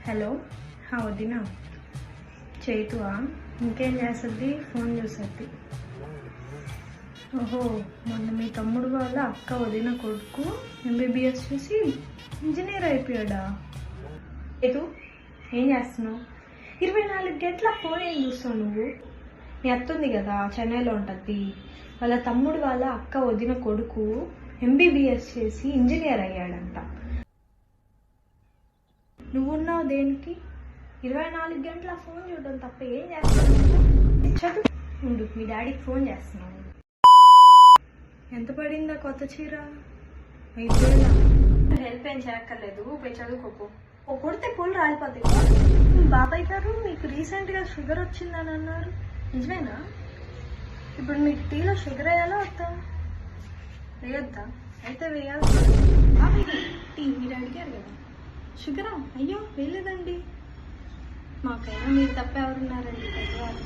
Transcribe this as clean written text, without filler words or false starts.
Hello వదినా చైతువా ఇంకేం చేస్తుంది ఫోన్ చూస్తుంది. ఓహో మొన్న మీ తమ్ముడు వాళ్ళ అక్క వదిన కొడుకు ఎంబీబీఎస్ చేసి ఇంజనీర్ అయిపోయాడా? చైతు ఏం చేస్తున్నావు? 24 గంటల ఫోన్ ఏం చూస్తావు నువ్వు? నీ అత్తుంది కదా చెన్నైలో ఉంటుంది, వాళ్ళ తమ్ముడు వాళ్ళ అక్క వదిన కొడుకు ఎంబీబీఎస్ చేసి ఇంజనీర్ అయ్యాడంట. నువ్వున్నావు దేనికి? 24 గంటల ఫోన్ చూడడం తప్ప ఏం చేస్తున్నావు? చదువు ఉండు, మీ డాడీకి ఫోన్ చేస్తున్నావు. ఎంత పడిందా కొత్త చీర? 5,000. హెల్ప్ ఏం చేయక్కర్లేదు, పోయి చదువుకోకు. కొడితే పూలు రాలిపోతాయి. బాబాయ్ గారు మీకు రీసెంట్గా షుగర్ వచ్చిందని అన్నారు, నిజమేనా? ఇప్పుడు మీకు టీలో షుగర్ వేయాలా వద్దా? వేయొద్దా? అయితే వేయాలి. బాబాయ్ టీ మీరు అడిగారు కదా, షుగరా? అయ్యో వేయలేదండి. మాకైనా మీరు తప్ప ఎవరున్నారండి పెద్దవారు.